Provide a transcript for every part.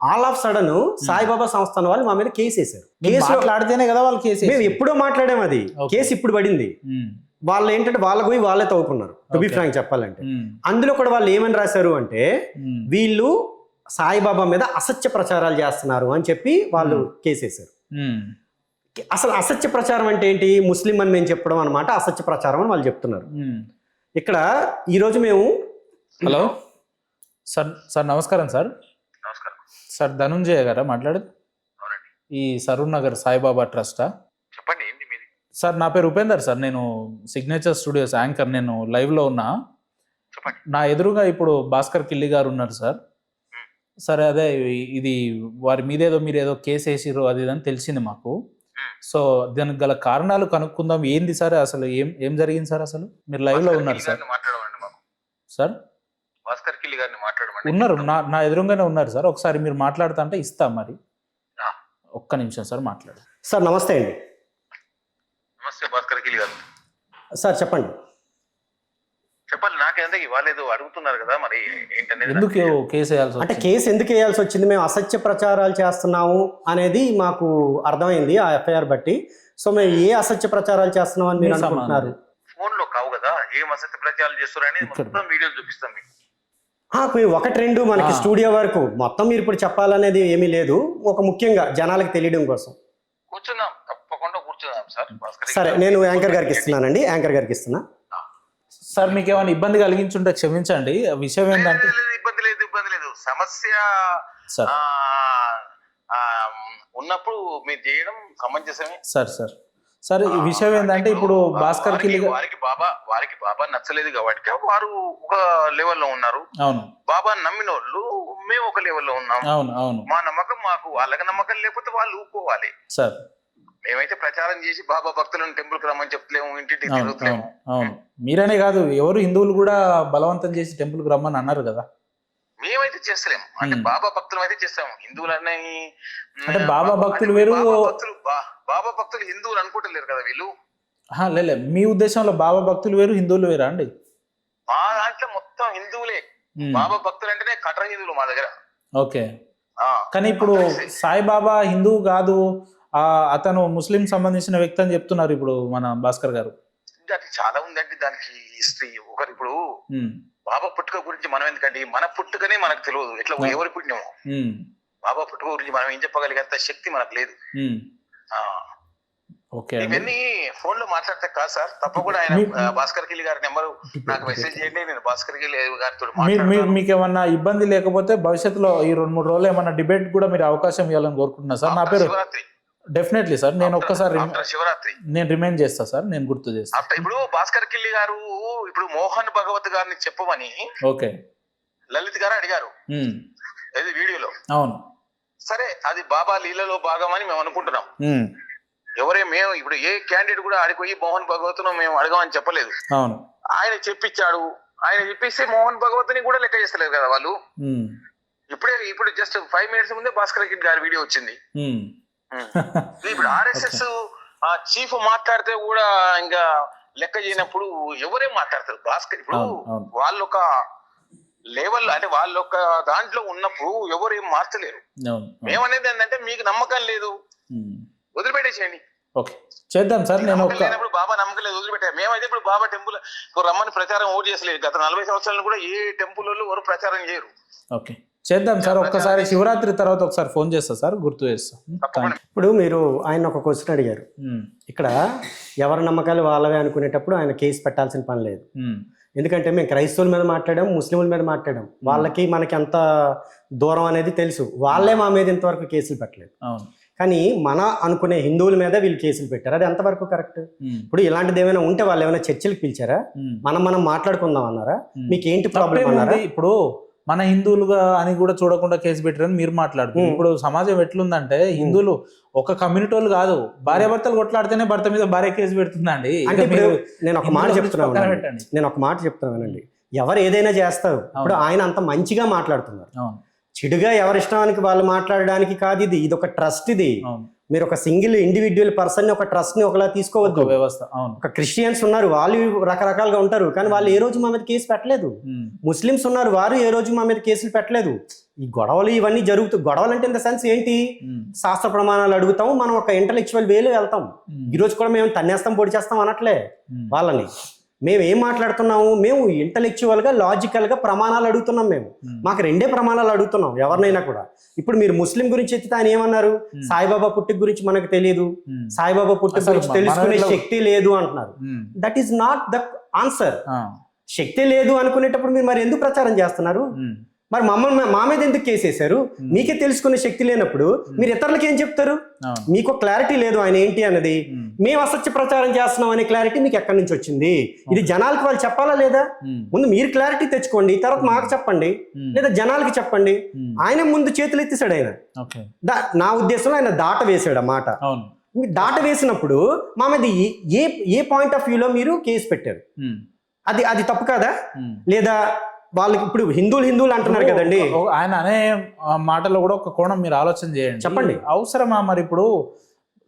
All of sudden Saibaba సంస్థానం వాళ్ళు మా మీద కేసు వేశారు. కేసు మాట్లాడితేనే కదా వాళ్ళు కేసు మేము ఎప్పుడో మాట్లాడాం, అది కేసు ఇప్పుడు పడింది. వాళ్ళు ఏంటంటే వాళ్ళ పోయి వాళ్ళే తవ్వుకున్నారు, టు బి ఫ్రాంక్ చెప్పాలంటే. అందులో కూడా వాళ్ళు ఏమని రాశారు అంటే వీళ్ళు సాయిబాబా మీద అసత్య ప్రచారాలు చేస్తున్నారు అని చెప్పి వాళ్ళు కేసేశారు. అసలు అసత్య ప్రచారం అంటే ఏంటి? ముస్లిం అని మేము చెప్పడం అనమాట అసత్య ప్రచారం అని వాళ్ళు చెప్తున్నారు. ఇక్కడ ఈరోజు మేము హలో సార్, సార్ నమస్కారం సార్. నమస్కారం సార్ ధనుంజయ గారా మాట్లాడేది? అవునండి, ఈ సరూర్ నగర్ సాయిబాబా ట్రస్టా? చెప్పండి ఏంటి మీది? సార్ నా పేరు ఉపేందర్ సార్, నేను సిగ్నేచర్ స్టూడియోస్ యాంకర్, నేను లైవ్లో ఉన్నా. చెప్పండి. నా ఎదురుగా ఇప్పుడు భాస్కర్ కిల్లి గారు ఉన్నారు సార్. సరే అదే ఇది వారి మీదేదో మీరు ఏదో కేసు వేసిర్రు అది ఇది అని తెలిసింది మాకు. సో దానికి గల కారణాలు కనుక్కుందాం. ఏంది సార్ అసలు ఏం జరిగింది సార్? అసలు మీరు లైవ్లో ఉన్నారు సార్. మాట్లాడమండి మాకు. సార్ భాస్కర్ కిల్లి గారిని మాట్లాడమండి. ఉన్నారు, నా ఎదురుగానే ఉన్నారు సార్. ఒకసారి మీరు మాట్లాడుతా అంటే ఇస్తా మరి. ఒక్క నిమిషం సార్ మాట్లాడు. సార్ నమస్తే అండి. నమస్తే భాస్కర్ కిల్లి గారు. సార్ చెప్పండి. చెప్పాలి, నాకేంటే ఇవాళ ఏదో అడుగుతున్నారు కదా, మరి ఏంటనేది. ఎందుకు కేసు వేయాల్సి అంటే కేసు ఎందుకు వేయాల్సి వచ్చింది? మేము అసత్య ప్రచారాలు చేస్తున్నాము అనేది మాకు అర్థమైంది ఆ ఎఫ్ఐఆర్ బట్టి. సో మేము ఏ అసత్య ప్రచారాలు చేస్తున్నాం అని మీరు అనుకుంటున్నారు? ఫోన్ లో కావు కదా, ఏం అసత్య ప్రచారాలు చేస్తున్నారని మొత్తం వీడియోలు చూపిస్తాం మీకు. మేము ఒకటి రెండు మనకి స్టూడియో వరకు మొత్తం మీరు ఇప్పుడు చెప్పాలనేది ఏమీ లేదు. ఒక ముఖ్యంగా జనాలకు తెలియడం కోసం కూర్చుందాం, తప్పకుండా కూర్చుందాం సార్. భాస్కర్ సరే, నేను యాంకర్ గారికి ఇస్తున్నానండి. యాంకర్ గారికి ఇస్తున్నా. సార్ మీకు ఏమైనా ఇబ్బంది కలిగించుంటే క్షమించండి. విషయం ఏంటంటే ఇబ్బంది లేదు. సమస్య ఉన్నప్పుడు మీరు చేయడం సమంజసమే. సార్ ఈ విషయం ఏంటంటే ఇప్పుడు భాస్కర్ కిల్లి వారికి బాబా నచ్చలేదు కాబట్టి వారు ఒక లెవెల్లో ఉన్నారు. అవును, బాబా నమ్మిన వాళ్ళు మేము ఒక లెవెల్లో ఉన్నాం. అవును. మా నమ్మకం మాకు, వాళ్ళకి నమ్మకం లేకపోతే వాళ్ళు ఊపుకోవాలి. సార్ మేమైతే ప్రచారం చేసి బాబా భక్తులను టెంపుల్ కి రమ్మని చెప్తలేము, ఇంటికి తిరుగుతలేము. అవును, మీరనే కాదు, ఎవరు హిందువులు కూడా బలవంతం చేసి టెంపుల్ కి రమ్మని అన్నారు కదా. మేమైతే చేస్తలేము, అంటే బాబా భక్తులు అయితే చేస్తాము. హిందువులన్నీ అంటే బాబా భక్తులు వేరు, బాబా భక్తులు హిందువులు అనుకుంటలేరు కదా వీళ్ళు. లే మీ ఉద్దేశంలో బాబా భక్తులు వేరు హిందువులు వేరా అండి? మా దాంట్లో మొత్తం హిందువులే. బాబా భక్తులు అంటేనే కట్ర హిందువులు మా దగ్గర. ఓకే, కానీ ఇప్పుడు సాయిబాబా హిందువు కాదు, అతను ముస్లిం సంబంధించిన వ్యక్తి అని చెప్తున్నారు ఇప్పుడు మన భాస్కర్ గారు. అది చాలా ఉందండి దానికి హిస్టరీ. ఒకరు ఇప్పుడు బాబా పుట్టుక గురించి మనం ఎందుకండి, మన పుట్టుకనే మనకు తెలియదు, ఎట్లా ఎవరి పుట్టినామో. బాబా పుట్టుక గురించి మనం ఏం చెప్పగలిగేంత శక్తి మనకు లేదు. ఇవన్నీ ఫోన్ లో మాట్లాడితే కాదు సార్, తప్పకుండా ఆయన భాస్కర్ కిల్లి గారి నెంబర్ నాకు మెసేజ్ చేయండి, నేను భాస్కర్ కిల్లి గారితో మాట్లాడతాను. మీకు ఏమన్నా ఇబ్బంది లేకపోతే భవిష్యత్తులో ఈ 2-3 రోజులు ఏమన్నా డిబేట్ కూడా మీరు అవకాశం ఇవ్వాలని కోరుకుంటున్నా సార్. నా పేరు డెఫినెట్లీ సార్, నేను ఒక్కసారి శివరాత్రి నేను రిమైండ్ చేస్తా సార్, నేను గుర్తు చేస్తా. ఇప్పుడు భాస్కర్ కిల్లి గారు ఇప్పుడు మోహన్ భగవత్ గారిని చెప్పమని ఓకే లలిత్ గారు అడిగారు ఏది వీడియోలో. అవును, సరే అది బాబా లీలలో భాగమని మేము అనుకుంటున్నాం. మేము ఇప్పుడు ఏ క్యాండిడేట్ కూడా ఆడిపోయి మోహన్ భగవత్ ను మేము అడగమని చెప్పలేదు. అవును, ఆయన చెప్పించాడు. ఆయన చెప్పిస్తే మోహన్ భగవత్ ని కూడా లెక్క చేస్తలేదు కదా వాళ్ళు. ఇప్పుడు జస్ట్ 5 minutes ముందే భాస్కర్ కిల్లి గారి వీడియో వచ్చింది. ఇప్పుడు ఆర్ఎస్ఎస్ చీఫ్ మాట్లాడితే కూడా ఇంకా లెక్క చేయనప్పుడు ఎవరేం మాట్లాడతారు? భాస్కర్ ఇప్పుడు వాళ్ళు ఒక లెవెల్, అంటే వాళ్ళు ఒక దాంట్లో ఉన్నప్పుడు ఎవరేం మార్చలేరు. మేమనేది ఏంటంటే మీకు నమ్మకం లేదు, వదిలిపెట్టేసేయండి. ఓకే, చేద్దాం సార్. నేను బాబా నమ్మకం లేదు, వదిలిపెట్టారు. మేమైతే ఇప్పుడు బాబా టెంపుల్ రమ్మని ప్రచారం ఓటు చేసలేదు. గత 40 సంవత్సరాలు కూడా ఏ టెంపుల్ వాళ్ళు ఎవరు ప్రచారం చేయరు. ఓకే, చేద్దాం సార్. ఒక్కసారి శివరాత్రి తర్వాత ఒకసారి ఫోన్ చేస్తా సార్, గుర్తు చేస్తా. ఇప్పుడు మీరు ఆయన ఒక క్వశ్చన్ అడిగారు. ఇక్కడ ఎవరి నమ్మకాలు వాళ్ళవే అనుకునేటప్పుడు ఆయన కేసు పెట్టాల్సిన పని లేదు. ఎందుకంటే మేము క్రైస్తవుల మీద మాట్లాడాం, ముస్లింల మీద మాట్లాడాం. వాళ్ళకి మనకి ఎంత దూరం అనేది తెలుసు. వాళ్ళే మా మీద ఇంతవరకు కేసులు పెట్టలేదు. కానీ మన అనుకునే హిందువుల మీద వీళ్ళు కేసులు పెట్టారు. అది ఎంతవరకు కరెక్ట్? ఇప్పుడు ఇలాంటిది ఏమైనా ఉంటే వాళ్ళు ఏమైనా చర్చలకు పిలిచారా? మనం మాట్లాడుకుందాం అన్నారా? మీకు ఏంటి ప్రాబ్లం అన్నారా? ఇప్పుడు మన హిందువులుగా అని కూడా చూడకుండా కేసు పెట్టారని మీరు మాట్లాడుతున్నారు. ఇప్పుడు సమాజం ఎట్లుందంటే హిందువులు ఒక కమ్యూనిటీ వాళ్ళు కాదు, భార్యాభర్తలు కొట్లాడితేనే భర్త మీద భార్య కేసు పెడుతుందండి. నేను ఒక మాట చెప్తున్నానండి, ఎవరు ఏదైనా చేస్తారు. ఇప్పుడు ఆయన అంత మంచిగా మాట్లాడుతున్నారు. చెడుగా ఎవరిష్టానికి వాళ్ళు మాట్లాడడానికి కాదు ఇది ఒక ట్రస్ట్. ఇది మీరు ఒక సింగిల్ ఇండివిజువల్ పర్సన్ ఒక ట్రస్ట్ ని ఒకలా తీసుకోవద్దు. వ్యవస్థ ఒక క్రిస్టియన్స్ ఉన్నారు, వాళ్ళు రకరకాలుగా ఉంటారు, కానీ వాళ్ళు ఏ రోజు మా మీద కేసు పెట్టలేదు. ముస్లిమ్స్ ఉన్నారు, వారు ఏ రోజు మా మీద కేసులు పెట్టలేదు. ఈ గొడవలు ఇవన్నీ గొడవలు అంటే ఇన్ ద సెన్స్ ఏంటి, శాస్త్ర ప్రమాణాలు అడుగుతాం, మనం ఒక ఇంటలెక్చువల్ వేలో వెళ్తాం. ఈరోజు కూడా మేము తన్నేస్తాం పొడి చేస్తాం అనట్లే వాళ్ళని. మేము ఏం మాట్లాడుతున్నాము, మేము ఇంటలెక్చువల్గా లాజికల్గా ప్రమాణాలు అడుగుతున్నాం. మాకు రెండే ప్రమాణాలు అడుగుతున్నాం ఎవరినైనా కూడా. ఇప్పుడు మీరు ముస్లిం గురించి ఎత్తితే ఆయన ఏమన్నారు, సాయిబాబా పుట్టుక గురించి మనకు తెలియదు, సాయిబాబా పుట్టుక గురించి తెలుసుకునే శక్తి లేదు అంటున్నారు. That is not the answer. శక్తి లేదు అనుకునేటప్పుడు మీరు మరి ఎందుకు ప్రచారం చేస్తున్నారు? మరి మా మీద ఎందుకు కేసేశారు? మీకే తెలుసుకునే శక్తి లేనప్పుడు మీరు ఇతరులకి ఏం చెప్తారు? మీకు క్లారిటీ లేదు ఆయన ఏంటి అన్నది. మేము అసత్య ప్రచారం చేస్తున్నాం అనే క్లారిటీ మీకు ఎక్కడి నుంచి వచ్చింది? ఇది జనాలకు వాళ్ళు చెప్పాలా లేదా? ముందు మీరు క్లారిటీ తెచ్చుకోండి, తర్వాత మాకు చెప్పండి, లేదా జనాలకి చెప్పండి. ఆయన ముందు చేతులు ఎత్తిసాడు ఆయన. నా ఉద్దేశంలో ఆయన దాట వేసాడు ఆ మాట. దాట వేసినప్పుడు మా మీద ఏ పాయింట్ ఆఫ్ వ్యూలో మీరు కేసు పెట్టారు? అది తప్పు కాదా? లేదా వాళ్ళకి ఇప్పుడు హిందువులు అంటున్నారు కదండి, ఆయన అనే మాటలో కూడా ఒక కోణం మీరు ఆలోచన చేయండి, చెప్పండి. అవసరమా మరి? ఇప్పుడు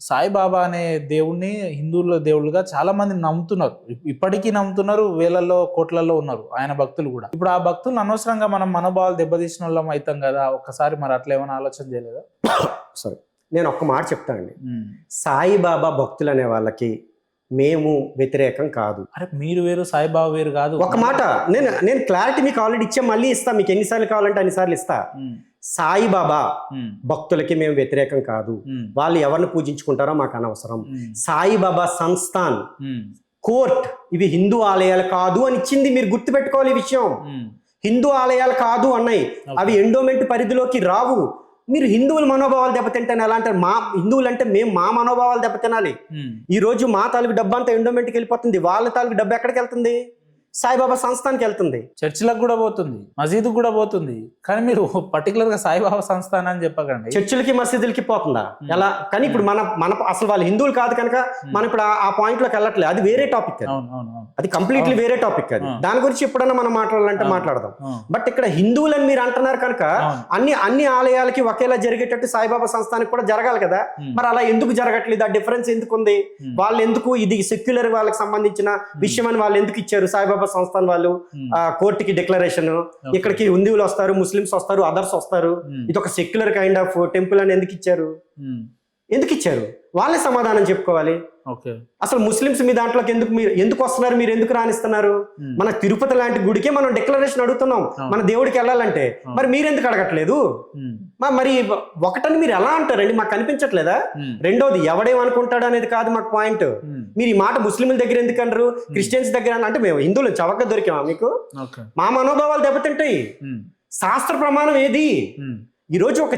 సాయిబాబా అనే దేవుణ్ణి హిందువుల దేవుళ్ళుగా చాలా మంది నమ్ముతున్నారు, ఇప్పటికీ నమ్ముతున్నారు, వేలల్లో కోట్లలో ఉన్నారు ఆయన భక్తులు కూడా. ఇప్పుడు ఆ భక్తులు అనవసరంగా మనం మనోభావాలు దెబ్బతీసిన వాళ్ళం అవుతాం కదా. ఒక్కసారి మరి అట్లా ఏమైనా ఆలోచన చేయలేదా? సరే, నేను ఒక్క మాట చెప్తానండి. సాయిబాబా భక్తులు అనే వాళ్ళకి మేము వ్యతిరేకం కాదు. అరే మీరు వేరు, సాయిబాబా వేరు కాదు. ఒక మాట నేను క్లారిటీ మీకు ఆల్రెడీ ఇచ్చా, మళ్ళీ ఇస్తా. మీకు ఎన్నిసార్లు కావాలంటే అన్నిసార్లు ఇస్తా. సాయిబాబా భక్తులకి మేము వ్యతిరేకం కాదు. వాళ్ళు ఎవరిని పూజించుకుంటారో మాకు అనవసరం. సాయిబాబా సంస్థాన్, కోర్ట్ ఇవి హిందూ ఆలయాలు కాదు అని ఇచ్చింది. మీరు గుర్తుపెట్టుకోవాలి ఈ విషయం. హిందూ ఆలయాలు కాదు అన్నాయి, అవి ఎండోమెంట్ పరిధిలోకి రావు. మీరు హిందువుల మనోభావాలు దెబ్బతింటాను ఎలా అంటారు? మా హిందువులు అంటే మేము మా మనోభావాలు దెబ్బతినాలి. ఈ రోజు మా తాలూకు డబ్బు అంతా ఎండోమెంట్కి వెళ్ళిపోతుంది, వాళ్ళ తాలూకు డబ్బు ఎక్కడికి వెళ్తుంది? సాయిబాబా సంస్థానికి వెళ్తుంది, చర్చిలకు కూడా పోతుంది, మసీదుకు కూడా పోతుంది. కానీ మీరు పర్టికులర్ గా సాయిబాబా సంస్థాన్ అని చెప్పకండి. చర్చిలకి మసీదులకి పోతుందా ఎలా? కానీ ఇప్పుడు మన అసలు వాళ్ళు హిందువులు కాదు కనుక మనం ఇప్పుడు ఆ పాయింట్ లోకి వెళ్ళట్లేదు. అది వేరే టాపిక్, అది కంప్లీట్లీ వేరే టాపిక్. అది దాని గురించి ఎప్పుడైనా మనం మాట్లాడాలంటే మాట్లాడదాం. బట్ ఇక్కడ హిందువులని మీరు అంటున్నారు కనుక అన్ని ఆలయాలకి ఒకేలా జరిగేటట్టు సాయిబాబా సంస్థానికి కూడా జరగాలి కదా. మరి అలా ఎందుకు జరగట్లేదు? ఆ డిఫరెన్స్ ఎందుకు ఉంది? వాళ్ళు ఎందుకు ఇది సెక్యులర్ వాళ్ళకి సంబంధించిన విషయం అని వాళ్ళు ఎందుకు ఇచ్చారు? సాయిబాబా సంస్థాన్ వాళ్ళు కోర్టుకి డిక్లరేషన్, ఇక్కడికి హిందువులు వస్తారు, ముస్లిమ్స్ వస్తారు, అదర్స్ వస్తారు, ఇది ఒక సెక్యులర్ కైండ్ ఆఫ్ టెంపుల్ అని ఎందుకు ఇచ్చారు? వాళ్ళే సమాధానం చెప్పుకోవాలి. అసలు ముస్లిమ్స్ మీ దాంట్లోకి ఎందుకు వస్తున్నారు? మీరు ఎందుకు రాణిస్తున్నారు? మన తిరుపతి లాంటి గుడికే మనం డిక్లరేషన్ అడుగుతున్నాం మన దేవుడికి వెళ్ళాలంటే, మరి మీరెందుకు అడగట్లేదు? మరి ఒకటని మీరు ఎలా అంటారండి? మాకు కనిపించట్లేదా? రెండోది ఎవడేమనుకుంటాడు అనేది కాదు మాకు పాయింట్. మీరు ఈ మాట ముస్లింల దగ్గర ఎందుకు అనరు, క్రిస్టియన్స్ దగ్గర అంటే మేము హిందువులు చవకగా దొరికామా మీకు? మా మనోభావాలు దెబ్బతింటాయి. శాస్త్ర ప్రమాణం ఏది? ఈరోజు ఒక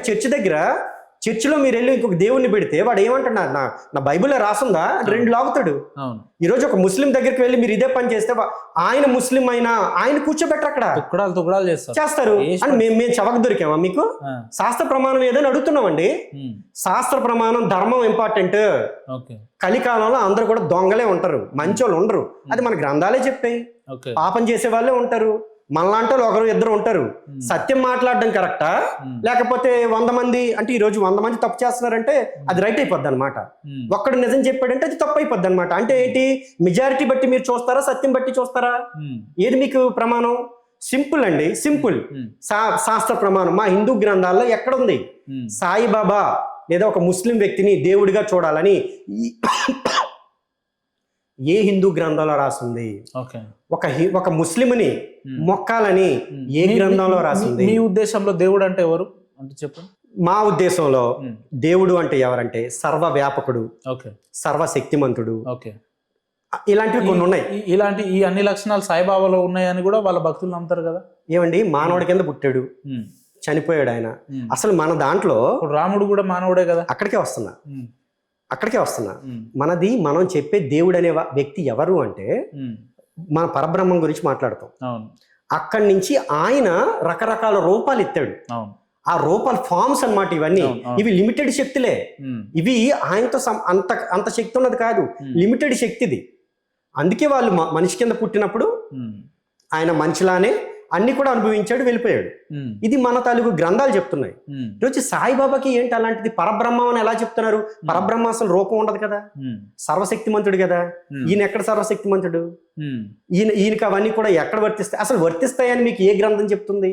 చర్చిలో మీరు వెళ్ళి ఇంకొక దేవుణ్ణి పెడితే వాడు ఏమంటున్నారు? నా బైబిల్లో రాసుందా? 2 లాగుతాడు. ఈరోజు ఒక ముస్లిం దగ్గరికి వెళ్ళి మీరు ఇదే పని చేస్తే ఆయన ముస్లిం అయినా ఆయన కూర్చోబెట్టరు, అక్కడ చేస్తారు. అని మేము చవక దొరికామా మీకు? శాస్త్ర ప్రమాణం ఏదని అడుగుతున్నామండి. శాస్త్ర ప్రమాణం, ధర్మం ఇంపార్టెంట్. కలికాలంలో అందరూ కూడా దొంగలే ఉంటారు, మంచోళ్ళు ఉండరు. అది మన గ్రంథాలే చెప్పాయి. పాపం చేసే వాళ్ళే ఉంటారు, మనలాంటి ఒకరు ఇద్దరు ఉంటారు. సత్యం మాట్లాడడం కరెక్టా, లేకపోతే 100 మంది అంటే ఈరోజు 100 మంది తప్పు చేస్తున్నారంటే అది రైట్ అయిపోద్ది అనమాట. ఒక్కడు నిజం చెప్పాడంటే అది తప్పు అయిపోద్ది అనమాట. అంటే ఏంటి? మెజారిటీ బట్టి మీరు చూస్తారా, సత్యం బట్టి చూస్తారా? ఏది మీకు ప్రమాణం? సింపుల్ అండి, సింపుల్. శాస్త్ర ప్రమాణం మా హిందూ గ్రంథాల్లో ఎక్కడుంది? సాయిబాబా లేదా ఒక ముస్లిం వ్యక్తిని దేవుడిగా చూడాలని ఏ హిందూ గ్రంథంలో రాసింది? ఒక ముస్లింని మొక్కాలని ఏ గ్రంథంలో రాసింది? మీ ఉద్దేశంలో దేవుడు అంటే ఎవరు అంటే చెప్పండి. మా ఉద్దేశంలో దేవుడు అంటే ఎవరంటే సర్వ వ్యాపకుడు, సర్వశక్తిమంతుడు, ఇలాంటివి కొన్ని ఉన్నాయి. ఇలాంటి ఈ అన్ని లక్షణాలు సాయిబాబాలో ఉన్నాయని కూడా వాళ్ళ భక్తులు నమ్ముతారు కదా. ఏమండి, మానవుడి కింద పుట్టాడు, చనిపోయాడు ఆయన. అసలు మన దాంట్లో రాముడు కూడా మానవుడే కదా. అక్కడికే వస్తున్నా. మనది మనం చెప్పే దేవుడు అనే వ్యక్తి ఎవరు అంటే మన పరబ్రహ్మం గురించి మాట్లాడతాం. అక్కడి నుంచి ఆయన రకరకాల రూపాలు ఎత్తాడు. ఆ రూపాల ఫార్మ్స్ అన్నమాట ఇవన్నీ. ఇవి లిమిటెడ్ శక్తులే. ఇవి ఆయనతో అంత శక్తి ఉన్నది కాదు, లిమిటెడ్ శక్తిది. అందుకే వాళ్ళు మనిషి కింద పుట్టినప్పుడు ఆయన మనిషిలానే అన్ని కూడా అనుభవించాడు, వెళ్ళిపోయాడు. ఇది మన తాలూకు గ్రంథాలు చెప్తున్నాయి. ఈరోజు సాయిబాబాకి ఏంటి అలాంటిది? పరబ్రహ్మం అని ఎలా చెప్తున్నారు? పరబ్రహ్మ అసలు రూపం ఉండదు కదా, సర్వశక్తిమంతుడు కదా. ఈయన ఎక్కడ సర్వశక్తిమంతుడు? ఈయనకి అవన్నీ కూడా ఎక్కడ వర్తిస్తాయి? అసలు వర్తిస్తాయని మీకు ఏ గ్రంథం చెప్తుంది?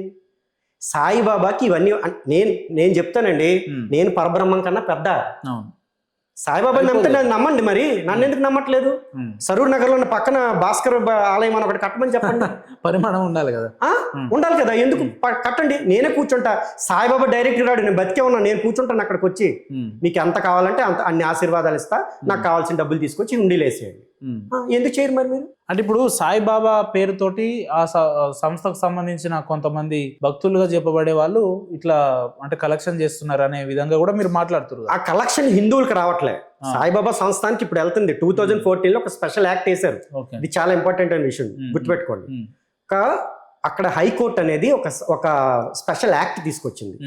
సాయిబాబాకి ఇవన్నీ నేను చెప్తానండి, నేను పరబ్రహ్మం కన్నా పెద్ద. అవును. సాయిబాబా నమ్మితే నన్ను నమ్మండి, మరి నన్ను ఎందుకు నమ్మట్లేదు? సరూర్ నగర్ లో ఉన్న పక్కన భాస్కర్ ఆలయం అని ఒకటి కట్టమని చెప్పండి. పరిమాణం ఉండాలి కదా. ఉండాలి కదా, ఎందుకు కట్టండి, నేనే కూర్చుంటా. సాయిబాబా డైరెక్ట్ రాడు, నేను బతికే ఉన్నా, నేను కూర్చుంటాను అక్కడికి వచ్చి. మీకు ఎంత కావాలంటే అంత అన్ని ఆశీర్వాదాలు ఇస్తా, నాకు కావాల్సిన డబ్బులు తీసుకొచ్చి హుండీలు వేసేయండి. ఎందుకు చేయరు మరి మీరు? అంటే ఇప్పుడు సాయిబాబా పేరుతోటి ఆ సంస్థకు సంబంధించిన కొంతమంది భక్తులుగా చెప్పబడే వాళ్ళు ఇట్లా అంటే కలెక్షన్ చేస్తున్నారు అనే విధంగా కూడా మీరు మాట్లాడుతున్నారు. ఆ కలెక్షన్ హిందువులకు రావట్లే. సాయిబాబా సంస్థానికి ఇప్పుడు వెళ్తుంది. 2014 లో ఒక స్పెషల్ యాక్ట్ వేశారు. ఇది చాలా ఇంపార్టెంట్ అనే విషయం గుర్తుపెట్టుకోండి. అక్కడ హైకోర్టు అనేది ఒక స్పెషల్ యాక్ట్ తీసుకొచ్చింది.